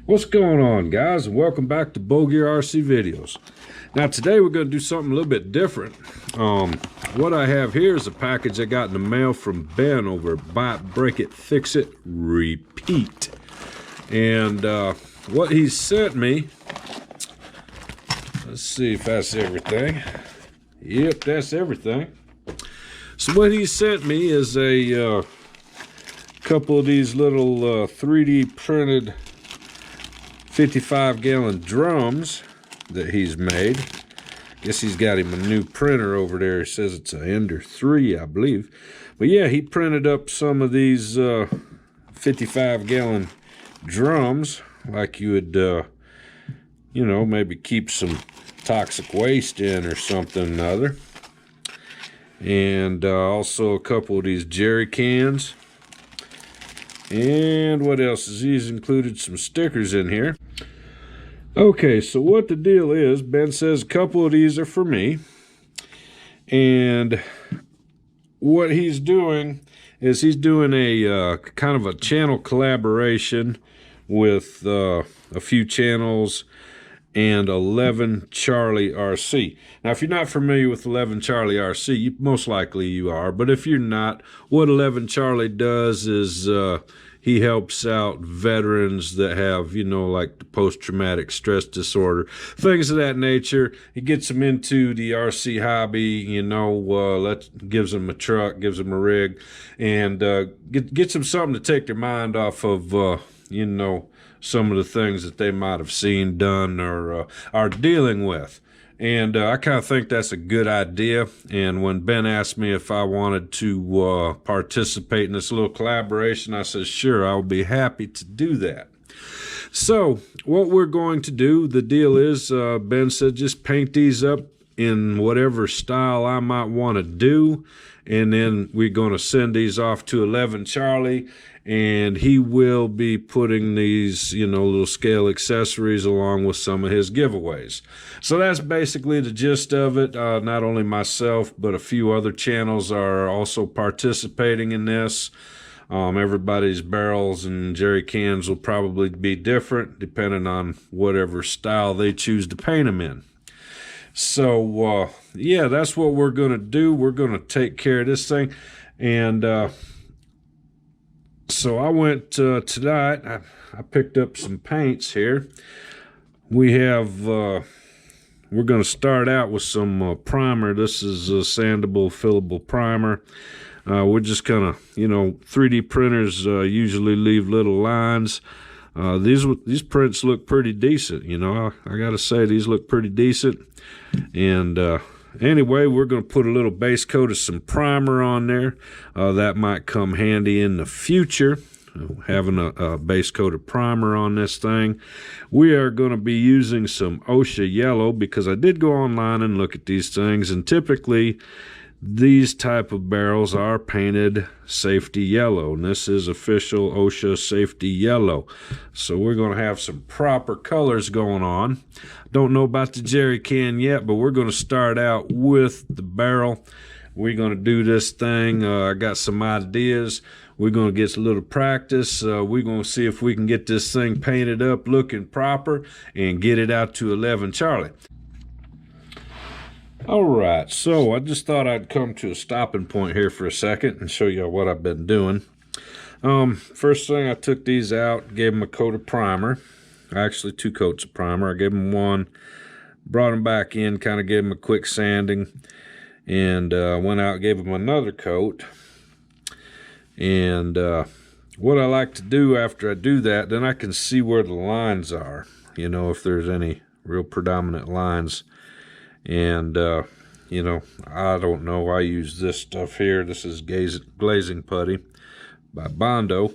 What's going on, guys, and welcome back to bullgearrc videos. Now today we're going to do something a little bit different. What I have here is a package I got in the mail from Ben over at Buy It, Break It, Fix It, Repeat. And what he sent me, let's see if that's everything. Yep, that's everything. So what he sent me is a couple of these little 3D printed 55-gallon drums that he's made. Guess he's got him a new printer over there. He says it's an Ender 3, I believe. But yeah, he printed up some of these 55-gallon drums, like you would, you know, maybe keep some toxic waste in or something or other. And also a couple of these jerry cans. And what else is he's included some stickers in here. Okay, so what the deal is, Ben says a couple of these are for me. And what he's doing is he's doing a kind of a channel collaboration with a few channels and 11CharlieRC. Now, if you're not familiar with 11CharlieRC, most likely you are, but if you're not, what 11Charlie does is he helps out veterans that have, you know, like the post-traumatic stress disorder, things of that nature. He gets them into the RC hobby, you know, gives them a truck, gives them a rig, and gets them something to take their mind off of, you know, some of the things that they might have seen, done, or are dealing with. And I kind of think that's a good idea. And when Ben asked me if I wanted to participate in this little collaboration, I said, sure, I'll be happy to do that. So what we're going to do, the deal is, Ben said, just paint these up in whatever style I might want to do. And then we're going to send these off to 11Charlie, and he will be putting these, you know, little scale accessories along with some of his giveaways. So that's basically the gist of it. Not only myself, but a few other channels are also participating in this. Everybody's barrels and jerry cans will probably be different depending on whatever style they choose to paint them in. So, yeah, that's what we're going to do. We're going to take care of this thing. And so I went tonight, I picked up some paints here. We have, we're going to start out with some primer. This is a sandable, fillable primer. We're just kind of, you know, 3D printers usually leave little lines. These prints look pretty decent, you know. I gotta say, these look pretty decent. And anyway, we're going to put a little base coat of some primer on there. That might come handy in the future, having a base coat of primer on this thing. We are going to be using some OSHA yellow because I did go online and look at these things, and typically these type of barrels are painted safety yellow, and this is official OSHA safety yellow. So we're going to have some proper colors going on. Don't know about the jerry can yet, but we're going to start out with the barrel. We're going to do this thing. I got some ideas. We're going to get a little practice. We're going to see if we can get this thing painted up looking proper and get it out to 11Charlie. All right, so I just thought I'd come to a stopping point here for a second and show you what I've been doing. First thing, I took these out, gave them a coat of primer. Actually, 2 coats of primer. I gave them one, brought them back in, kind of gave them a quick sanding, and went out and gave them another coat. And what I like to do after I do that, then I can see where the lines are, you know, if there's any real predominant lines. And, you know, I don't know, I use this stuff here. This is glazing putty by Bondo.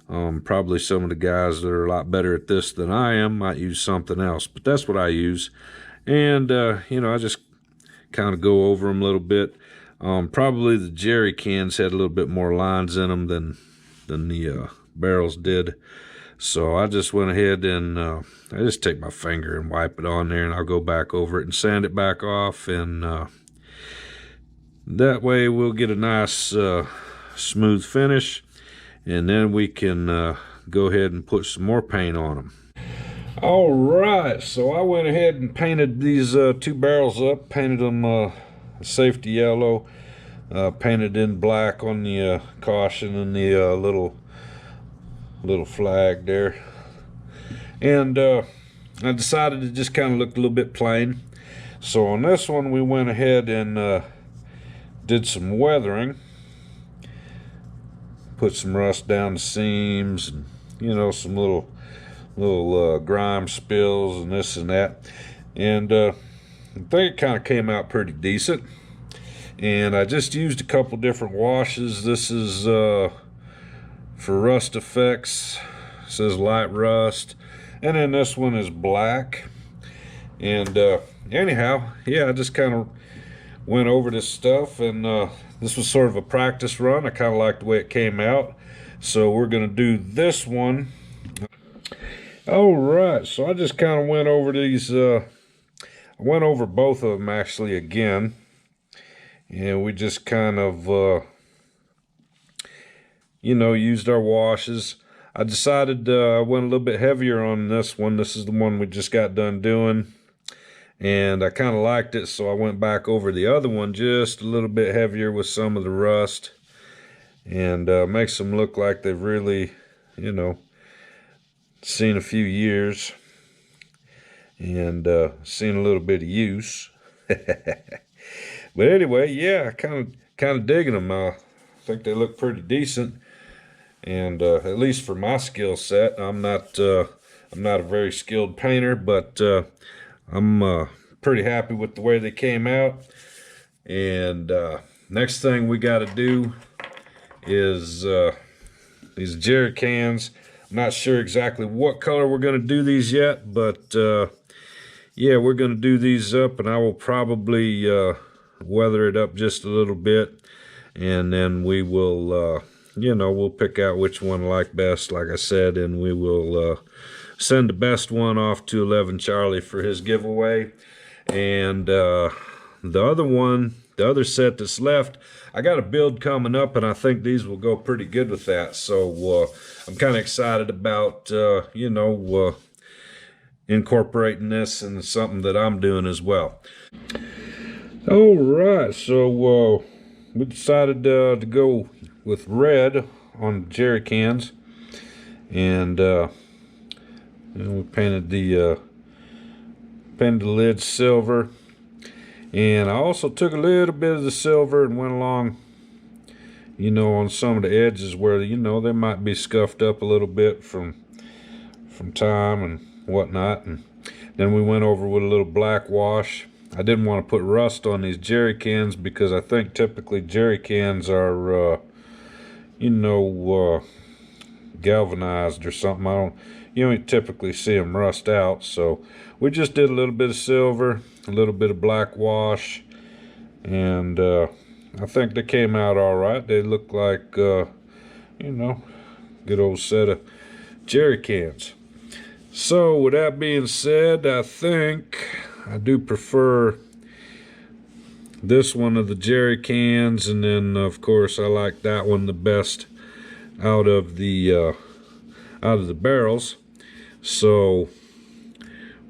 Probably some of the guys that are a lot better at this than I am might use something else, but that's what I use. And, you know, I just kind of go over them a little bit. Probably the jerry cans had a little bit more lines in them than the barrels did. So I just went ahead and I just take my finger and wipe it on there, and I'll go back over it and sand it back off, and that way we'll get a nice smooth finish, and then we can go ahead and put some more paint on them. All right, so I went ahead and painted these two barrels up, painted them safety yellow, painted in black on the caution and the little flag there. And I decided to just kind of look a little bit plain. So on this one, we went ahead and did some weathering. Put some rust down the seams, and, you know, some little grime spills and this and that. And I think it kind of came out pretty decent. And I just used a couple different washes. This is for rust effects. It says light rust. And then this one is black. And anyhow, yeah, I just kind of went over this stuff, and this was sort of a practice run. I kind of liked the way it came out. So we're going to do this one. All right, so I just kind of went over these. I went over both of them actually again. And we just kind of, you know, used our washes. I decided I went a little bit heavier on this one. This is the one we just got done doing. And I kind of liked it, so I went back over the other one just a little bit heavier with some of the rust. And makes them look like they've really, you know, seen a few years. And seen a little bit of use. But anyway, yeah, kind of digging them. I think they look pretty decent. And at least for my skill set, I'm not a very skilled painter, but I'm pretty happy with the way they came out. And next thing we got to do is these jerry cans. I'm not sure exactly what color we're going to do these yet, but yeah, we're going to do these up, and I will probably weather it up just a little bit, and then we will you know, we'll pick out which one I like best, like I said, and we will send the best one off to 11Charlie for his giveaway. And the other one, the other set that's left, I got a build coming up, and I think these will go pretty good with that. So I'm kind of excited about you know, incorporating this into something that I'm doing as well. All right, so we decided to go with red on jerry cans, and we painted the lid silver. And I also took a little bit of the silver and went along, you know, on some of the edges where, you know, they might be scuffed up a little bit from time and whatnot. And then we went over with a little black wash. I didn't want to put rust on these jerry cans because I think typically jerry cans are you know, galvanized or something. You don't typically see them rust out. So we just did a little bit of silver, a little bit of black wash, and I think they came out all right. They look like, you know, good old set of jerry cans. So with that being said, I think I do prefer this one of the jerry cans, and then of course I like that one the best out of the barrels. So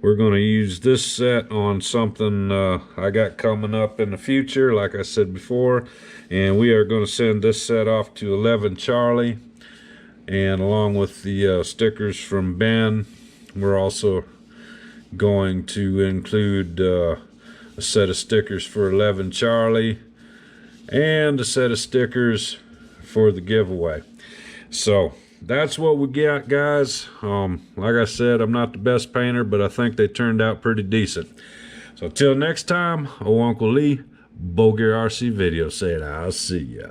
we're going to use this set on something I got coming up in the future, like I said before, and we are going to send this set off to 11Charlie, and along with the stickers from Ben, we're also going to include a set of stickers for 11Charlie and a set of stickers for the giveaway. So that's what we got, guys. Like I said, I'm not the best painter, but I think they turned out pretty decent. So until next time, old Uncle Lee, bullgearrc video saying I'll see ya.